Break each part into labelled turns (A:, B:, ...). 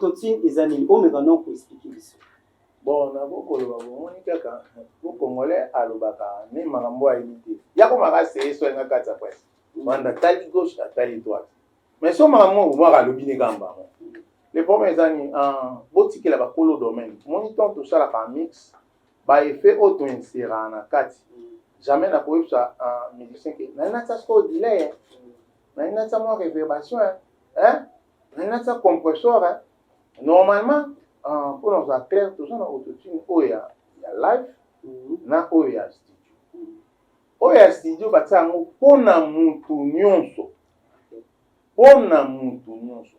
A: autotune ezanini omekana koexplique biso.
B: Bon na bokoloba bomoni kaka Congolais alobaka ne makambo ayebite yako makase so nga kata presse banda tali gauche tali droite mais so makambo moi alobi ne gamba le problème ezani botikela bakolo domaine moni tant tout ça la mix ba effet auto insera na kati jamais na koyebisa musicien ke na nata sko delay na nata mo réverbération hein na nata compresseur normalement pour nous clair tout ça na autotune oya ya live na oya studio oya studio batango pona mutu nyonso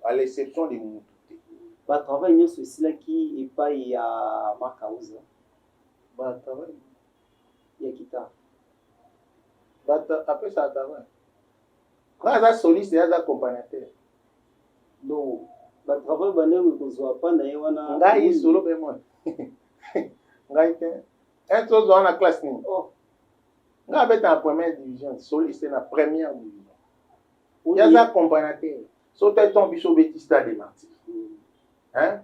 B: à l'exception de mutu
A: ba travail nyonso esilaki epai ya makauza
B: ba travail
A: ya kita
B: après ça travail quand ça soliste ya accompagnateur
A: donc ba travail banengo kozwa pa na ye wana
B: ngai solo be moi ngai te un chose dans la classe ni ngai beta en première division soliste na première division ya accompagnateur so te ton biso betista de martyr hein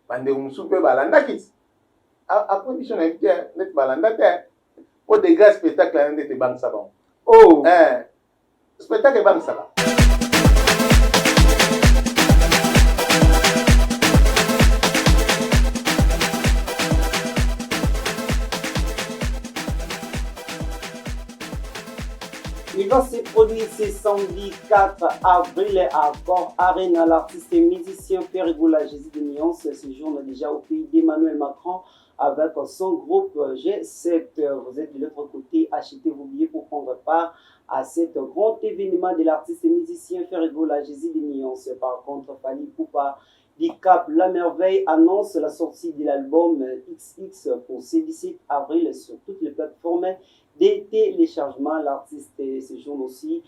B: bande musupe balanda kiti après biso na invité net balanda te au dégâts spectacle na ndete bang sabon spectacle bang sabon.
A: Il va se produire ce samedi 4 avril à Port Arena. L'artiste et musicien Ferrigola Jésus de Nuance séjourne déjà au pays d'Emmanuel Macron avec son groupe G7. Vous êtes de l'autre côté, achetez vos billets pour prendre part à cet grand événement de l'artiste et musicien Ferrigola Jésus de Nuance. Par contre, Fally Ipupa Dicap La Merveille annonce la sortie de l'album XX pour ce 17 avril sur toutes les plateformes des téléchargements. L'artiste séjourne aussi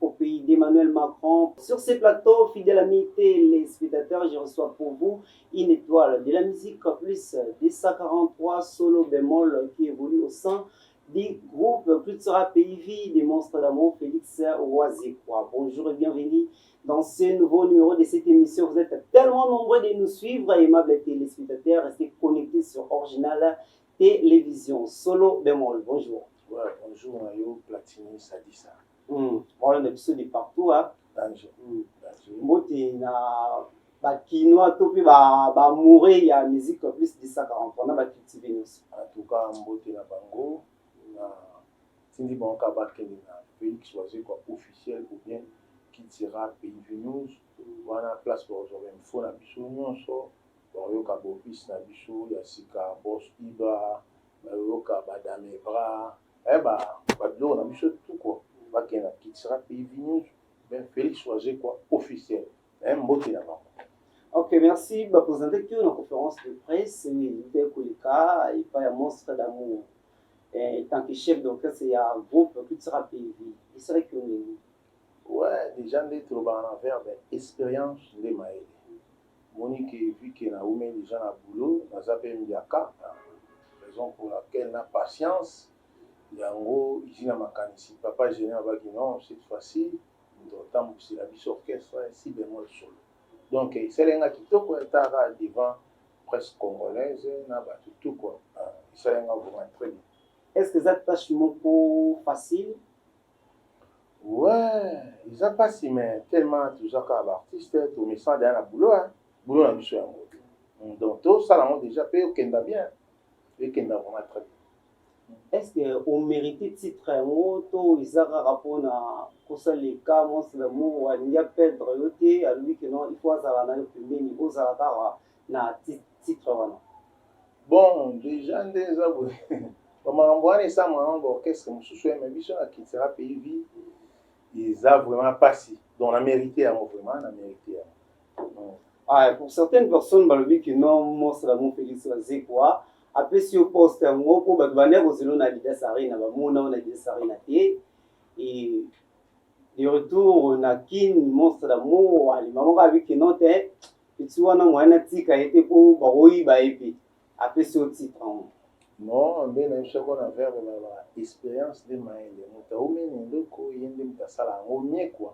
A: au pays d'Emmanuel Macron. Sur ces plateaux, fidèles amis téléspectateurs, je reçois pour vous une étoile de la musique plus des 143 solo bémol qui évolue au sein du groupe Cultura PIV des monstres d'amour, Félix Oazekwa. Bonjour et bienvenue dans ce nouveau numéro de cette émission. Vous êtes tellement nombreux de nous suivre, aimables téléspectateurs. Restez connectés sur Original Télévision. Solo bémol, bonjour.
B: Ouais, bonjour, Mayo, Platini, Sadissa.
A: On a un épisode de partout. Hein?
B: Danger.
A: Moti na bakinois topi ba mourir il y a musique plus de 140 on a ba cultiver aussi.
B: En tout cas, mbote na bango na tindi banka bakeni na Félix Oazekwa officiel ou bien qui tira PIV News wana place pour aujourd'hui info na biso nyonso bayoka boffice na biso ya sika boss iba bayoka badame bra badlo na biso tout quoi bakena qui tira PIV News ben Félix Oazekwa officiel mbote na bango.
A: Ok, merci. Je vais présenter que une conférence de presse, Dès Kolika, et pas un monstre d'amour. En tant que chef d'orchestre, il y a un groupe Cultura PIV. Il serait que
B: ouais, déjà, on est trop en envers l'expérience de Maël. Monique, vu qu'il a ouvert les gens à boulot, on a appelé Ndiaka, raison pour laquelle on a patience. Il y a un gros, ici, dans ma canisse, papa général va dire non, cette fois-ci, d'autant que c'est la bis orchestre, si bémol solo. Donc, c'est un gars qui est devant presque congolaise, tout quoi. C'est un gars vraiment très bien.
A: Est-ce que ça tâche beaucoup facile?
B: Ouais, ils ont pas si, mais tellement toujours qu'à l'artiste, tout me sent dans la boulot, boulot dans le soir. Donc, tout ça, on a déjà payé au Kenda bien, et Kenda vraiment très bien.
A: Est-ce qu'on mérite le titre moto, ils ont un rapport à les cas, monstre d'amour, il y a perdre à lui que non, il faut avoir un public, il faut avoir un titre.
B: Bon, déjà, comme on voit ça, qu'est-ce que je suis mais bien sûr, qui sera PIV, ils ont vraiment passé. Donc, on a mérité, vraiment, on a mérité.
A: Pour certaines personnes, le but que non, monstre d'amour, Félix Oazekwa, après, si on poste un mot, pour venir aux zones à l'idée, on a dit et de retour, on a qu'un monstre d'amour, les mamans avec qui non, tu vois, on a été pour Baroui, Baépi. Après, c'est au titre.
B: Non, mais na biso qu'on a vers expérience de maende moto omene ndoko yende mutasala ngo mie quoi.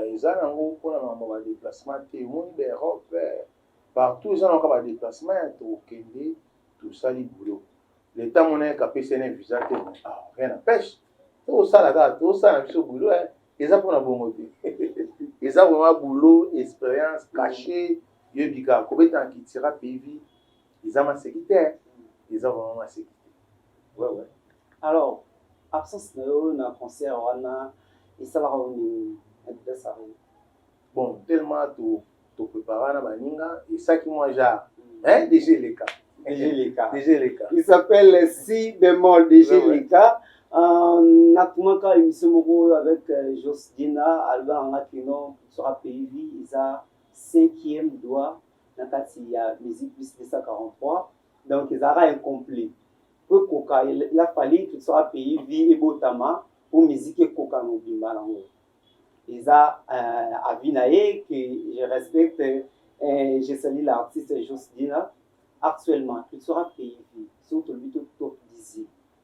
B: Eza nango mpona makambo ba déplacement te omoni ba Europe partout eza nango ba déplacement tokende tosali boulot. Le temps moneke apesi ene visa te rien n'empêche tosala kaka tosala na biso boulot eza mpona bongo te eza vraiment boulot expérience caché yoyebi kaka kobeta na kitira pays eza maseki te. Ils ont vraiment assez quitté.
A: Ouais. Alors, absence de un concert, on a et ça va revenir.
B: Bon, tellement tout préparé à Maninga et ça qui moi j'ai déjà les cas.
A: Il s'appelle Si bémol déjà les cas. Nakumaka émission avec Josdina Alba Angakino sera pays ils a 5e doigt dans il y a musique plus 243. Donc, ils aura incomplet. Pour Coca, il a fallu que ce soit pays vie et botama pour musique et Coca no bimbalango. Ils a Avinae que je respecte et je salue l'artiste Josdina actuellement. Il sera pays vie, surtout le top 10.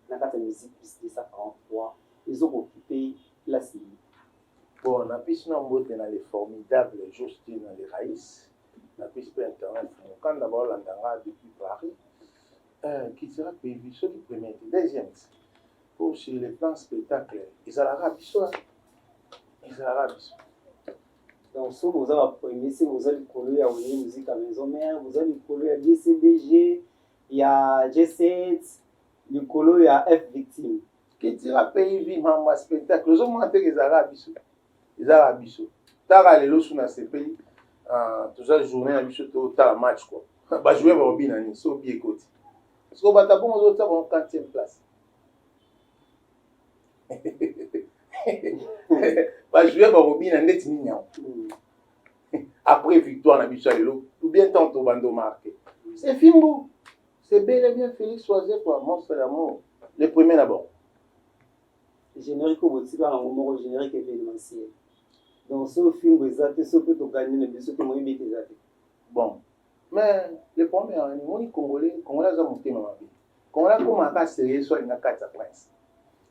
A: Dans la musique plus 243, ils ont occupé la cible.
B: Bon, on a pu se nommer dans les formidables Josdina les raïs. On a pu se faire internet. Quand d'abord l'andanga depuis Paris. Qui sera prévu sur le premier. Deuxième, pour sur le plan spectacle, ils allaient à
A: donc, si vous avez le premier, si vous avez le collier à la musique à maison mère, vous avez le collier à DCDG, il y a G7, le collier à F victime.
B: Qui sera pays vivant à spectacle, les hommes ont été les Arabes. Ils Arabes. Tara les lots dans ces pays, toute la journée, à Bissot, tout le match quoi. Bah jouer au Binani, c'est au biais côté. Parce qu'on va taper aux autres en 4e place. Bah, je vais au bien en net. Après victoire, on a ou bien tant au bandeau marqué. C'est Fimbo. C'est bel et bien Félix Soisé pour Monstre d'amour. Le premier d'abord.
A: Générique au bout dans le moment générique événementiel. Donc, ce film, vous avez ce que vous gagnez, mais ce que vous avez.
B: Bon. Mais le premier, on est Congolais a monté ma vie. Congolais comment à sérieux soit une carte à prince.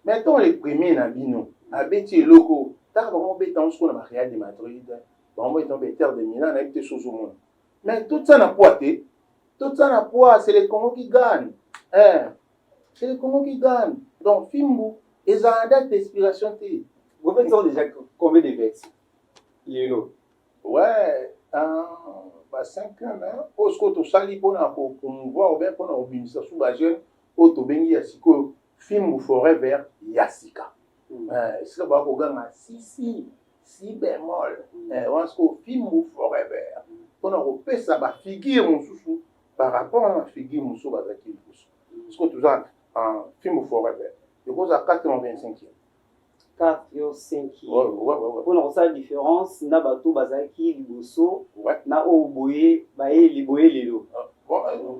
B: Mettons les premiers dans Bino, à Béti locaux, t'as vraiment béton ce qu'on a Real de Madrid, on est tombé terre de Milan avec des choses au monde. Mais tout ça n'a pas été, c'est les Congos qui gagnent. C'est les Congos qui gagnent. Donc, Fimbu, ils ont une date d'inspiration.
A: Vous faites déjà combien de versions?
B: Ouais, 5 ans, parce que tu sali pour promouvoir ou bien pour l'organisation de jeunes, autobengi yasiko film forever yasika. C'est là qu'on gagne si bémol. On se film forever. On a repéré ça ba figure mon sous par rapport à la figure mon sous bazaki sous. Parce que tu as un film forever. Je pense à 425e.
A: 4 et 5.
B: Ouais.
A: Pour la différence, na bato bazaki liboso, na oboye, bae liboye lelo.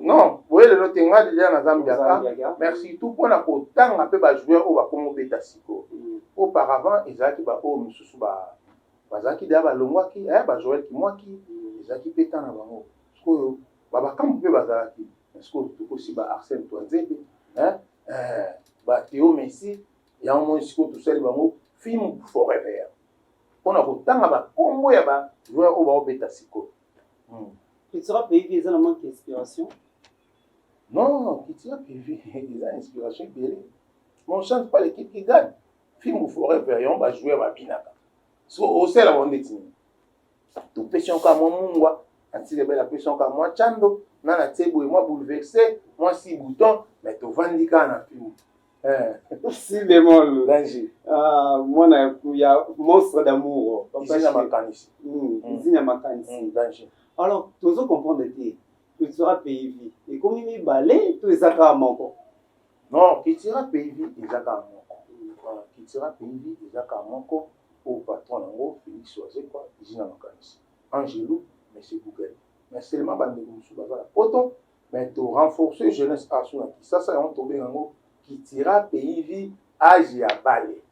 B: Non, boye lelo tenga déjà na Zambia. Merci tout pour la kotanga pe ba joueur o ba komo beta siko. Auparavant, ezaki ba o mususu ba bazaki da ba longwaki, ba joueur ki mwaki, ezaki peta na bango. Sko ba kambu pe bazaki. Sko to si ba Arsène Touanzebe, ba Théo Messi. Il y a un moment où tout seul, film forever. On a autant à Congo, il y a un joueur au bêta siko.
A: Tu seras payé, ils ont un manque d'inspiration?
B: Non, qui sera payé, ils ont une inspiration. On ne change pas l'équipe qui gagne. Film forever, on va jouer à Binaka. Au sel, on est dit. Tu pêches encore mon mungwa, tu la pression comme moi, Chando, Nana Tebo et moi bouleversé, moi 6 boutons, mais tu vends des cannes à film.
A: Si bémol, danger. Moi, il y a monstre d'amour.
B: Ici, Makanisi.
A: Danger. Alors, tu dois comprendre que tu seras payé vie. Et comme il est balai, tu es à mon.
B: Non, qui sera payé vie, il est à mon. Qui sera payé vie, il est à mon. Au patron, Félix Soisé, quoi, ici, Makanisi. Angelou, mais c'est Google. Mais seulement, autant, mais tu renforcer jeunesse à son acquis. Ça, on tombe en haut. Qui tira pays vie âge à balai.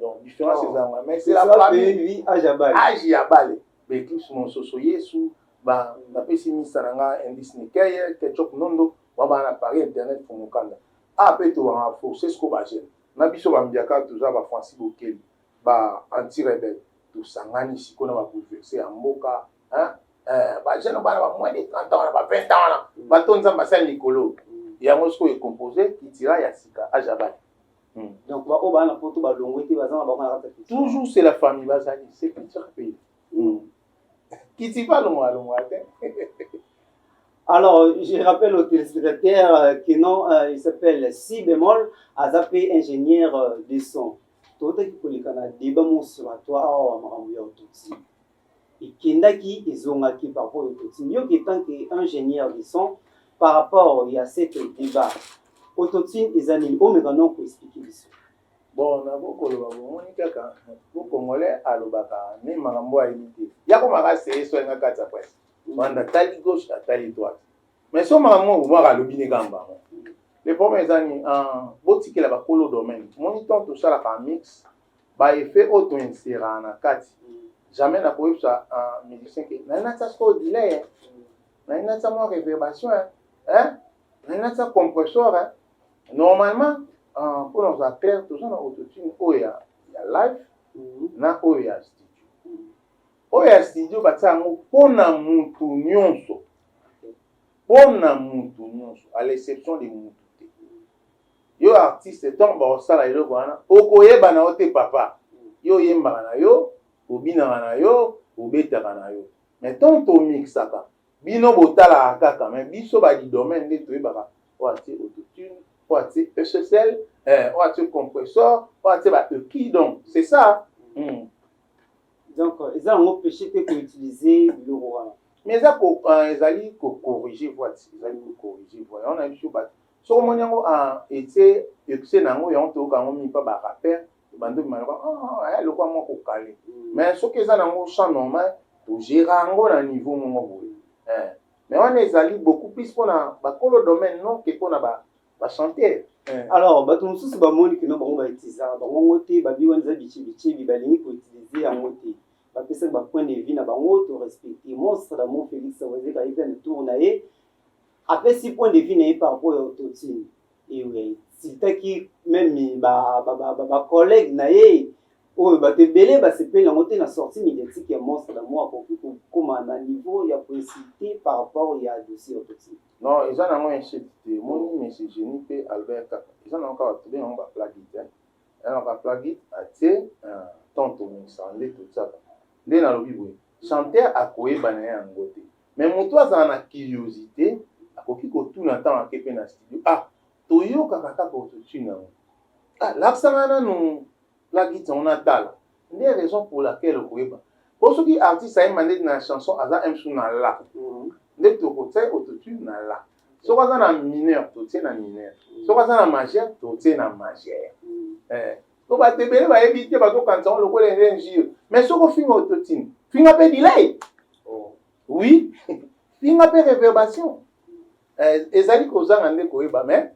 B: Donc, différence c'est ça. Mais c'est la famille
A: vie âge à balai.
B: Âge à balai. Mais qui sont mon sosoye sous, la pessimiste saranga indice nikaya, ketchup nondo, Baba na Paris internet pour mukanda. Ah peut to en forcer ce qu'on va faire. Na biso ba mbiaka tout ça ba Francis Bokeli. Ba anti-rebelle. Tout sangani siko na ba bouleverser en mboka, hein? Ba jeune ba moins de 30 ans, ba 20 ans là. Ba tonza ba sel Nicolo. Ya mosko est composé qui tira ya sika à Jabal.
A: Donc ba oba na poto ba longwete ba zama ba kana rata.
B: Toujours c'est la famille Bazali, c'est culture pays. Qui t'y va le mois
A: Alors, je rappelle aux téléspectateurs que non, il s'appelle Si bémol, Azapé ingénieur de son. Tout ce qui peut le débat conservatoire à Maramouya Ototi. Et Kendaki et Zongaki par rapport au Ototi. Yo qui tant qu'ingénieur de son, par rapport à cet débat, Ototi et Zanil, on me donne pour expliquer ça.
B: Bon, on a beaucoup de kaka, beaucoup Congolais à l'Obaka, ni Maramboa imité. Yako Mara c'est soit un cas après. Banda tali gauche à tali droite. Mais si on m'a dit que le gamba. Les premiers années, boutique la bakolo domaine. Monitor tout ça la mix, ba effet auto insera na kati. Jamais na ko ça un musicien qui na ça ko delay. Na ça mo réverbération hein. Na ça compresseur hein. Normalement pour nous clair tout ça na autotune oya live na oya studio. Oya studio batango pona mutu nyonso. Pona mutu nyonso à l'exception des mutu. Yo artiste tant ba osala ilo bana okoyeba na ote papa. Yo yemba na yo, obina na yo, obeta na yo. Mais tant to mixaka. Bino botala kaka mais biso ba di domaine de to yeba o ati autotune, o ati SSL, o ati compresseur, o ati ba qui donc c'est ça.
A: Donc, ils ont empêché que utiliser le roi.
B: Mais ça, ils allaient corriger, voilà. Ils allaient corriger, voilà. On a vu ça. So mon yango été excès nango yango to kango mi pa ba rappel bando maloko le quoi moi ko calé mais ce que ça nango chant normal to gérer ngo na niveau mon boy mais on est allé beaucoup plus pour na ba kolo domaine non que pour na ba chanter.
A: Alors bato mususu ba moni que no ba ngoma itiza ba ngote ba biwanza bichi ba lingi ko utiliser en moté ba pesa ba point de vue na ba ngoto respecter monstre da mon Félix Wazé ka ipena tournaé. Après 6 points de vue par rapport à Ototine. Et oui, si tu qui même ma collègue naé, oh bah te belé bah c'est pas la montée la sortie médiatique qui est monstre d'amour pour comme un niveau il y a possibilité par rapport il y a dossier Ototine.
B: Non, ils ont un chef de mon monsieur Génipe Albert Kaka. Ils ont encore trouvé on va plugit hein. On va plugit à té tonton sans les tout ça. Dès dans le bibo. Chanter à koé bané en côté. Mais mon toi ça a curiosité. Akoki ko tout na temps akepe na studio toyo kaka ko tuna l'accent nous la guitare on a tal des raisons pour laquelle ko eba pour ceux qui artiste a demandé na chanson aza m na la de to ko tse autotune na la so kwa na mineur to tse na mineur so kwa na majeur to tse na majeur ko ba te bele ba ebite ba to kanton le ko le ngi mais so ko finga autotune finga pe delay oui finga pe réverbération. Ezali kozanga nde koyeba mais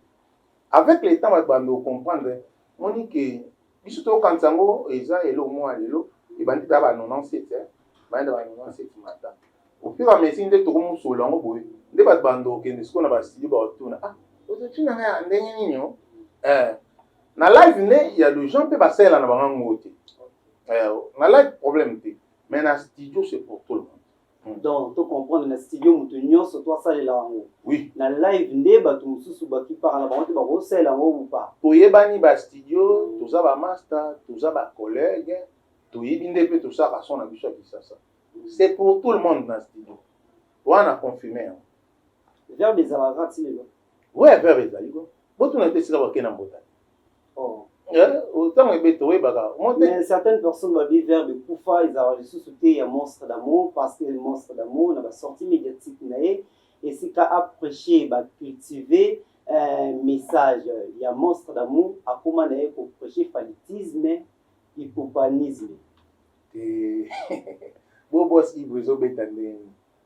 B: avec le temps bando comprendre on dit que biso to kantango eza elo mo alelo ebandi ta ba 97 bandi ba 97 matin au fur et à mesure nde to ko musolo ngo boye nde ba bando ke ndisko na ba studio ba tuna otuna nga ndenge nini na live ne il y a le gens peut passer là na ba ngote na live problème te mais na studio c'est pour tout le monde.
A: Donc, tu comprends, dans le studio, nous sur toi, ça, là.
B: Oui.
A: Dans le live, nous avons tous qui parlent là-bas, tu vas c'est là ou pas.
B: Tu es bani ba studio, tu as ba master, tu as ba collègue, tu es bindé tout ça à son habitude ça. C'est pour tout le monde dans le studio. On a confirmé.
A: Vers des avocats, c'est là.
B: Ouais, vers des avocats. Bon, tu n'as pas essayé d'avoir un bota.
A: Oh.
B: Autant que bétoé baga.
A: Mais certaines personnes vont dire vers le Koufa, ils ont sous-souté un monstre d'amour parce que le monstre d'amour n'a pas sorti médiatique et c'est qu'à apprécier, cultiver un message. Il y a monstre d'amour à comment on pour prêcher fanatisme et populisme.
B: Bobos ibrizo betande.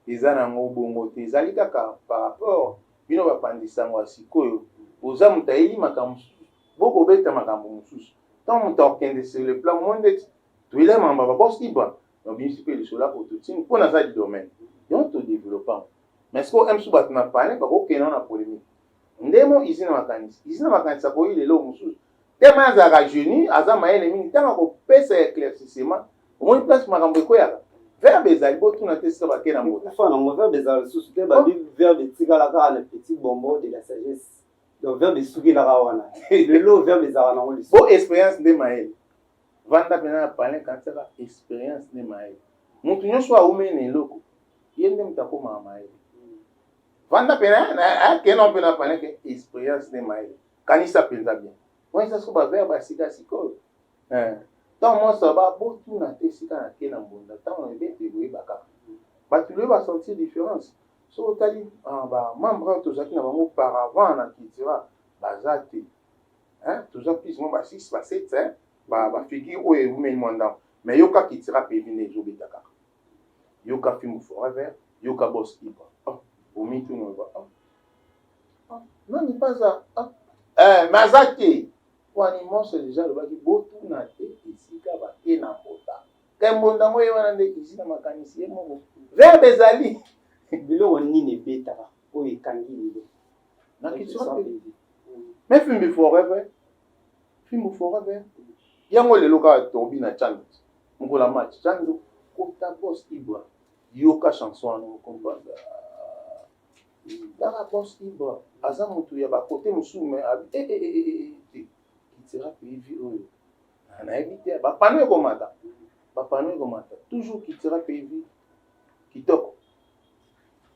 B: Ezana ngobongo te ezali kaka par rapport bino bapandisa ngo sikoyo. Oza mutaili makambo beaucoup bête makambo mususu tant on t'organiser sur le plan monde tu es mamba ba boss libre donc bien sûr le cela pour tout signe pour dans ça du domaine et on te développant mais ce qu'on aime sous battre na parler ba ko kenon na polémique ndemo izina makanisi akoyi lelo mosusu tema azalaka génie aza mayele mingi ntango akopesa éclaircissement omoni place makambo ekoyaka verbe ezali botuna te sika bake na mbota
A: kufa nango verbe ezala lisusu te babi verbe etikalaka na petit bonbon de la sagesse donc verbe esukelaka wana lelo verbe ezalaka nango lisusu
B: bo expérience nde mayele vanda mpena na palin kantisaka expérience nde mayele motu nyonso aumeli na eloko ye nde moto akomaka mayele vanda mpena akena mpe na palin ke expérience nde mayele kanisa mpenza bien oisa so baverbe ya sika sikoyo ntango monso botuna te esika na ke na mbunda ntango na ebete boyebaka bato loye basentir différence so otali bamembre oyo tozalaki na bango paravant na cultura baza te toza plus mo ba 6 ba 7 bafigure oyo eumeli mwa ndambo mais yoka cultura mpe evi nde ezobeta kaka yoka fimbu forever yoka bos ibre omituna nani paza mais aza te wani monso deja alobaki botuna te esika bake na mbota ke mbonda ngo ye wana nde izina makanisi ye moko verbe ezali
A: biloko nini ebetaka oyo ekangi lelo
B: na culture mpe mais fimbu forever yango lelo kaka tobi na chandu mokola match chandu kota bos ibra yoka chanson wana okomprendre kaka bos ibra aza motu ya bakote mosusu me kitira pevi oyo nayebi te bapano ekomata toujours kitira pevi kitoko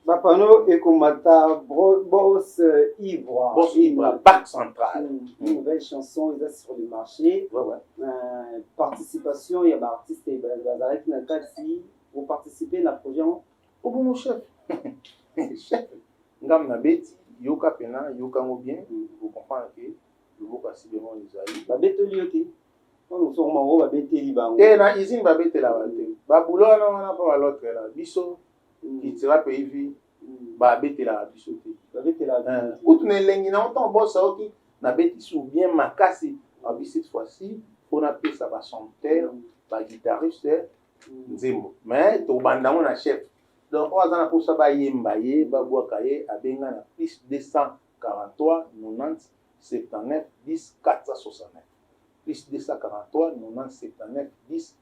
A: bapano ekomata bos ivre
B: bac central
A: une nouvelle chanson eza sur le marché participation ya baartiste bazalaki na kati oparticipe na projet
B: obomo chef chef ngam na beti yoka pena yokango bien ocomprendre ke loboko asi bengo ezali
A: babeteli yo te osokoma ngo babeteli bango
B: te na usine babetelaka te babulo wana mpo balotrela biso kitira mpe ivi babetelaka biso te kutu na elengi na ntango bosaoki nabeti su bien makasi abi cette fois-ci mpona pesa bachanteur baguitariste nzembo mais tobandango na chef donc oyo aza na mposa bayemba ye babwaka ye abenga na plus 243 90 79 10 469 plus 243 90 79 10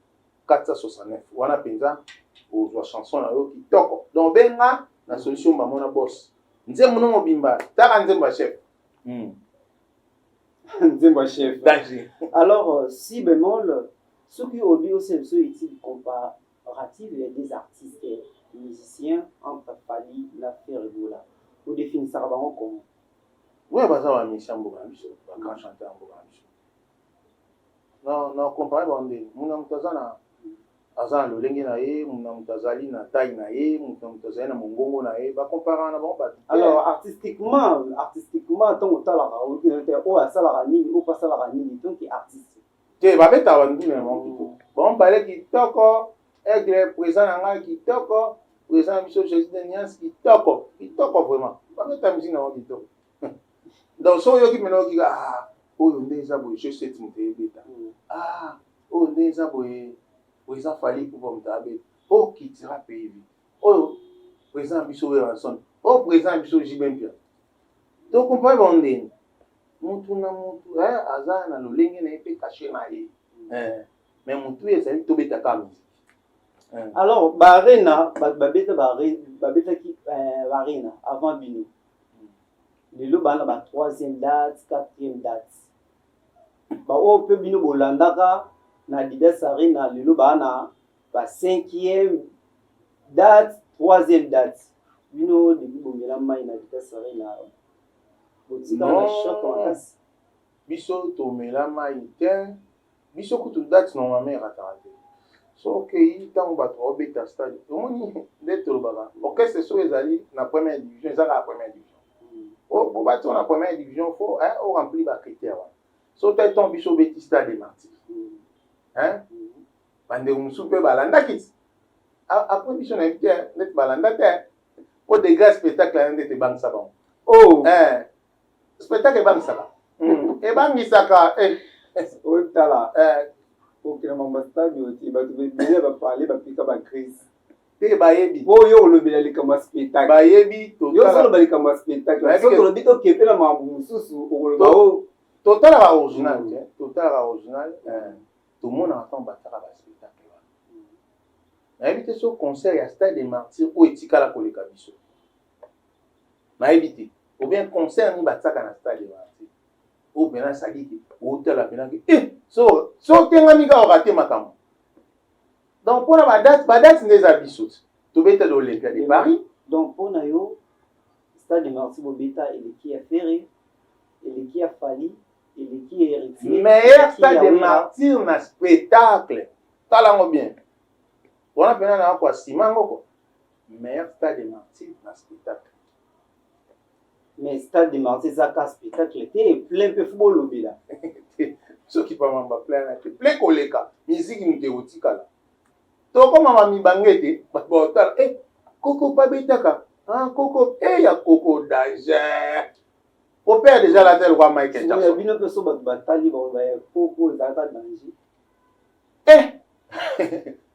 B: 469 wana mpenza ozwa chanson na yo kitoko donc benga na solution bamona boss nzembo no mobimba taka nzembo ya chef
A: nzembo ya chef
B: danger
A: alors si bémol soki obi oselso étude comparative ya des artistes musiciens entre Fally na Fergola odefinisaka bango comment
B: oyo baza bamisien mboka na biso bagrand chanteur ya mboka na biso na compare bango ndeni muna moto aza na lolenge na ye muna moto azali na taille na ye moto azali na mongongo na ye bakomparaka na bango bato
A: alors artistiquement ntango otalaka oyo asalaka nini oyo asalaka nini tonke artiste
B: te babetaka banduna na bango kitoko bango bale kitoko aigle présent na ngai kitoko présent na biso jésus de niance kitoko vraiment babeta musine na bango kitoko donc so oyoki mena okika oyo nde eza boye chesete moto eyebeta oyo nde eza boye eza Fally mpo moto abeta oyo kitira mpe evi oyo présent na biso oyo ranson oyo présent na biso jibe mpia tokompare bango ndeni mutu na mutu aza na lolenge na ye mpe kashe na ye mais mutu ezali tobetaka musiki
A: alors barena babetaki barena avant bino lelo bana ba 3e date 4e date baoyo mpe bino bolandaka na Adidas Arena lelo bana ba 5e date 3e date bino debi bongela mai na Adidas Arena botika na choc makasi
B: biso tomela mai te biso kutu date normalement erataka te so okei ntango bato baobeta stade omoni nde tolobaka orchestre so ezali na première division ezaka na première division bobati na première division fo oremplir bacritère wana so te ntongo biso obeti stade martyr bandeko mosusu mpe balandaki ti apres biso na yebi te ndeti balanda te po degré spectacle wana ndeti ebangisa bango spectacle ebangisaka ebangisaka
A: otala okela mambo stade oti bato bebele bapale bapika bacrise
B: te bayebi
A: Yo olobela likambo spectacle.
B: Bayebi
A: Yo solo balika spectacle. So to lobito kepe na mambu mususu okoloba o
B: total original, total original. Tout le monde entend battre ba spectacle. Nayebi so concert ya Stade des Martyrs o etikala koleka biso. Nayebi ou bien concert ni bataka na Stade des Martyrs. O bena saliki o tela bena ke so tenga mika o raté makambo. Donc pour la date des abissos. To beta de l'Olympia de Paris.
A: Donc pour na yo Stade des Martyrs bobeta eleki a Ferré, eleki a Fali, eleki a Héritier.
B: Meilleur Stade des Martyrs na spectacle. Talango bien. On a pena na kwa simango ko. Meilleur Stade des Martyrs na spectacle.
A: Mais Stade des Martyrs zaka spectacle était plein peu football lobila.
B: Ceux qui pas mamba plein plein koleka. Musique n'était otikala. To koma mami bangete ba tal Coco pas betaka. Coco ya Coco danger. Au père déjà la telle quoi Michael Jackson.
A: Il y a une personne qui batali ba Coco zaka danger.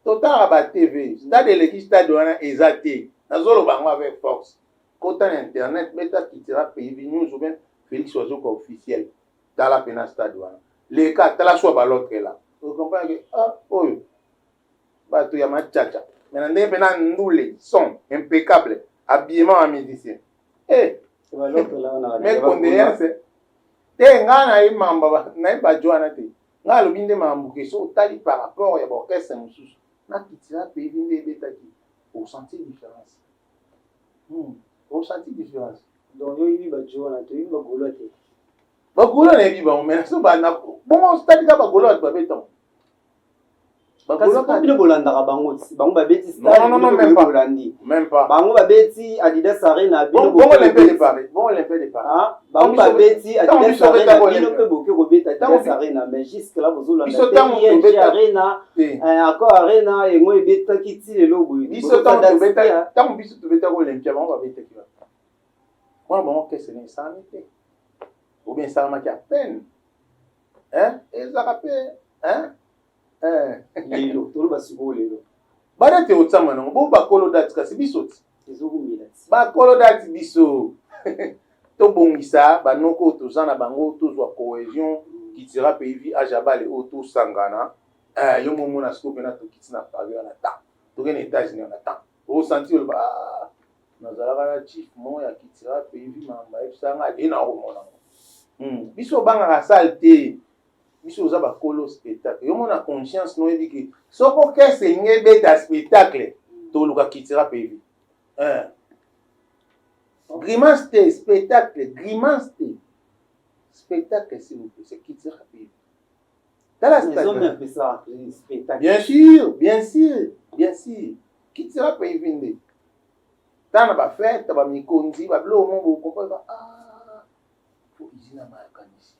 B: Total ba TV. Stade l'équipe stade wana ezate. Nazolo bango avec force. Côté internet beta qui tira pays news ou bien Félix Ozo ko officiel. Dans la pena stade wana. Les cas tala soit ba l'autre là. Vous comprenez que bato ya machacha. Maintenant ndenge pena ndule son impeccable. Habillement à musicien. Mais condoléance. Te ngana i mamba na ba joana te. Nga lo binde mambu ke so tali par rapport ya orchestre mususu. Na kitira pe binde betaki. Au sentir différence. Au sentir différence.
A: Donc yo ibi ba joana to ibi ba golote.
B: Ba golo na ibi ba mais so ba na bon stade ka ba golo ba beton.
A: Kasi combien bolanda bango ba beti stade
B: non même pas
A: bango ba beti Adidas Arena
B: bon l'Olympique de Paris
A: bango ba beti Adidas Arena bino pe boke ko beta Adidas Arena mais jusque là bozolo la Arena encore Arena et moi beta kiti lelo boy
B: biso tango beta tango biso to beta ko Olympia bango ba beta kiwa moi bon que c'est ça n'était ou bien ça m'a à peine et ça rappelle
A: lelo tolo basiko lelo
B: bana te otsama non bo bakolo date kasi biso ti
A: ezokumila
B: bakolo date biso to bongisa banoko tozana bango tozwa cohésion qui tira pays vi ajabale o to sangana yo momo na scope na to kitina pavio na ta to gene États-Unis na ta o sentir ba na zalaka na chief mo ya kitira pays vi mamba ebsanga ina o mona biso banga salte biso oza bakolo spectacle yo mona conscience no yebi ke soko kese ngebe ta spectacle to luka kitira pevi grimace te spectacle spectacle s'il vous plaît c'est kitira pevi dans la spectacle bien sûr kitira pevi nde tana ba fête ba mikonzi ba blo mo ko ba faut izina ma kanisi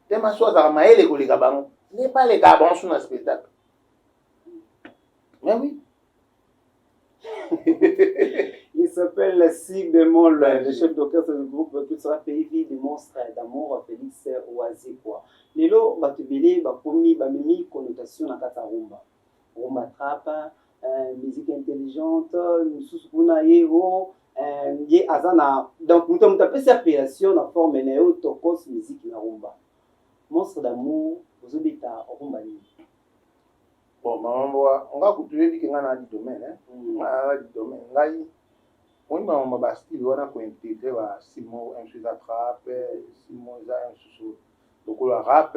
B: Tema soit à maël et les gabans n'est pas les gabans sur un spectacle. Mais oui.
A: Il s'appelle Si bémol, le chef d'orchestre du groupe qui sera pays de monstre d'amour Félix Oazekwa. Lelo batubele bakomi bamemi connotation na kata rumba. Rumba trap, musique intelligente, mususu yego ye azana donc nous avons tapé cette appellation dans forme néo tokos musique na rumba. Monstre d'amour aux habitants rumba ni.
B: Bon maman on va couper dit que ngana di domaine di domaine ngai on maman ba style wana ko intégrer wa Simon un chose attrape Simon za un sous donc le rap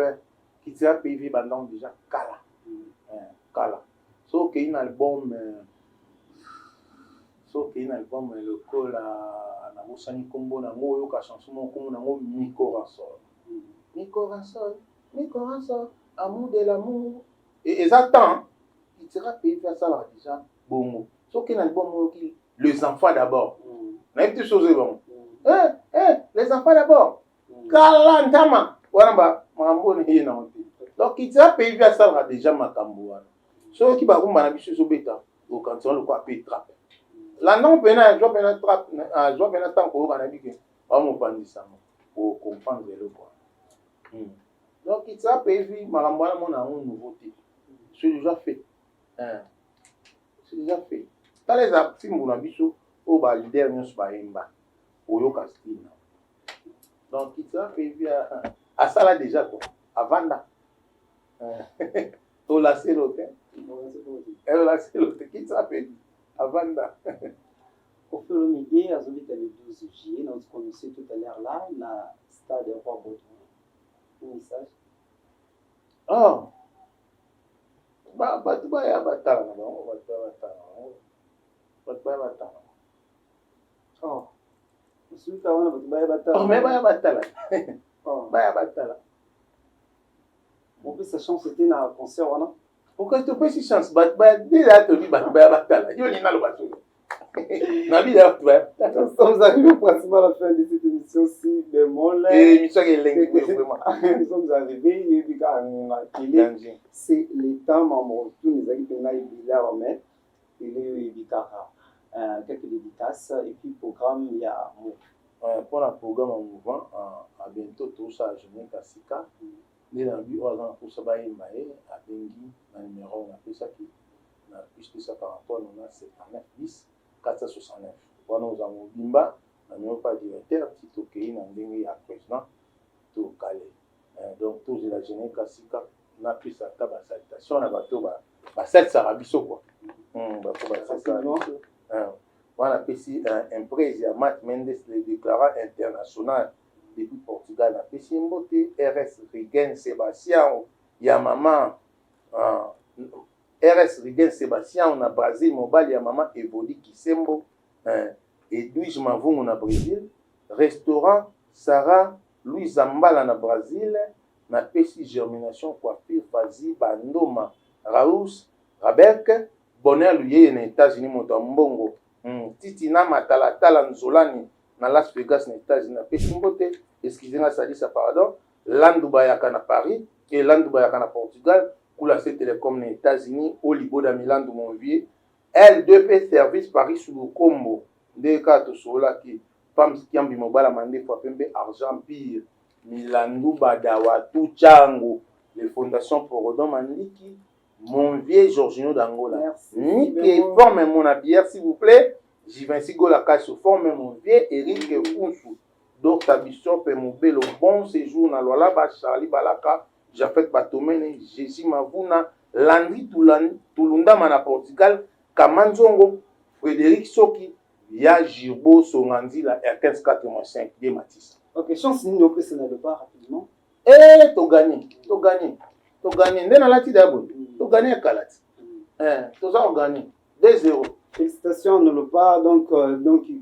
B: qui t'a payé pendant déjà kala so que un album le col na musani kombo na ngoyo ka chanson mo kombo na ngo Miko Ransol amour de l'amour et exactement il sera payé faire ça là déjà bon so que un album qui les enfants d'abord na petite chose bon les enfants d'abord kala ntama wana ba mambo ni na on donc il sera payé faire ça là déjà makambo wana so qui ba rumba na biso so beta au canton le quoi paye trap la non pena je pena trap je pena tant ko kana bike ba mo pandisa mo pour comprendre le quoi donc il sera payé makambo wana mo na un nouveauté c'est déjà fait c'est déjà fait. Dans les films, on a vu au leader, nous sommes au casting. Donc, il sera fait à ça là déjà, quoi. À Vanda. Au lacé l'hôtel. Au lacé l'hôtel. Qui sera fait à Vanda.
A: Au fur et à mesure, à le 12 juillet, nous connaissons tout à l'heure là, le stade Roi Baudouin. Un message.
B: Oh! Batu baya batala non, batu baya batala.
A: Oh. Celui qui a un batu baya batala.
B: Oh, mais baya batala.
A: Oh.
B: Baya batala.
A: En plus, sa chance était dans le concert, non?
B: Pourquoi tu peux si chance batu baya déjà te dit batu baya batala. Yo ni na lo batu. Na vie là tu vas.
A: Nous sommes arrivés pratiquement à la fin de cette émission si bémol.
B: Et émission qui est lingue vraiment.
A: Nous sommes arrivés, il y a eu des c'est le temps maman tous les amis qui n'aillent pas mais il est eu quelques dédicaces et puis programme il y a
B: pour le programme en mouvement à bientôt tout ça journée Kasika les amis au hasard pour ça bailler maé à Bengi dans le numéro on a fait ça qui na plus de ça par rapport on a 79 10 469 pour nous avons Bimba na numéro pas directeur Tito Kei na ndenge ya président to Calais donc tous la journée Kasika na plus ça ta salutation na bato ba set ça rabiso quoi ba ko ba ça voilà ici empresa ya Matt Mendes le déclarant international depuis Portugal na pesi mbote RS Rigen Sebastião ya mama RS Rigen Sebastião na Brésil mobile ya mama Evoli Kisembo Edwige Mavungu na Brésil restaurant Sarah Louis Zambala na Brésil na pesi germination coiffure fazi bandoma Raous Rabek bonheur luyeye na États-Unis moto mbongo titi na matalatala nzolani na Las Vegas na États-Unis na pesi mbote excusez-moi ça dit ça pardon Landu Bayaka na Paris et Landu Bayaka na Portugal Kula C Télécom na États-Unis Olibo da Milandu Monvier L2P service Paris sous le combo de kato sola ki femme kiambi mobala mande fois pembe argent pire Milandu Badawa Tuchango les fondations pour Rodon Manliki mon vieux Jorginho d'Angola. Nique forme mon bière s'il vous plaît. Jivinci Gola cache forme mon vieux Eric Founsou. Docteur Bishop et mon bel bon séjour na Lola ba Charlie Balaka. Jafet Batomene Jésus Mavuna Landry Tulunda mana Portugal Kamanzongo Frédéric Soki ya Girbo Songandi la R15 4-5 de Matisse.
A: Ok, chance nous peut se ne pas rapidement.
B: Eh, tu gagné. Ndena lati d'abord. Tu gagné Kalati. Tu as gagné 2-0.
A: Félicitations ne le pas donc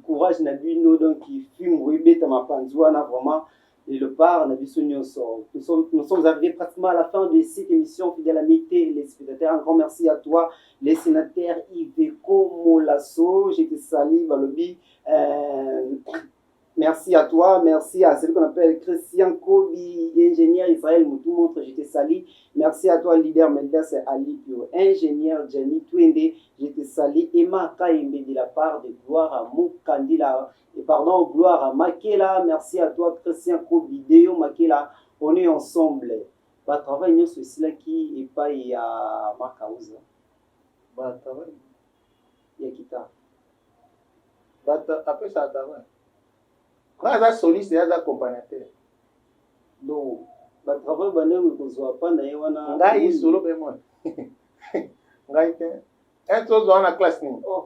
A: courage na bino donc il fume webeta mapanzwana vraiment et le part na biso nyonso. Nous sommes arrivés pratiquement à la fin de cette émission fidèle amitié les spectateurs. Un grand merci à toi les sénateurs Iveko Molasso, je te salue Balobi. Merci à toi, merci à celui qu'on appelle Christian Kobi, ingénieur Israël Moutou montre, je te salue. Merci à toi, leader Mendes Ali Pio, ingénieur Jenny Twende, je te salue. Emma Kaimbe de la part de Gloire à Moukandila, Gloire à Makela. Merci à toi, Christian Kobi, Deo Makela. On est ensemble. Bah, travail, nous, c'est cela qui est pas à Makaouza.
B: Bah, travail.
A: Il y a qui t'a.
B: Bah, après ça, travail. Quand il y a soliste, il y a accompagnateur.
A: Donc, le travail, il n'y a pas de
B: ngai solo be mon. Ngai te. Un chose dans la classe ni. Oh.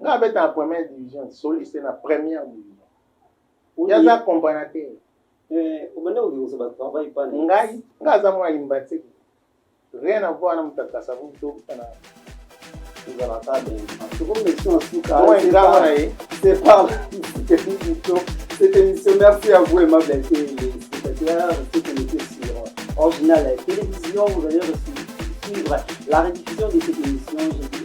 B: Ngai bet en première division, soliste na première division. Il y a accompagnateur.
A: Au travail pas.
B: Ngai za moi imbatiki. Rien à voir na mtakasa vuto kana.
A: C'est pas cette émission. Merci à vous, aimable les spectateurs. Cette émission sur Original Télévision. Vous allez suivre la rediffusion de cette émission.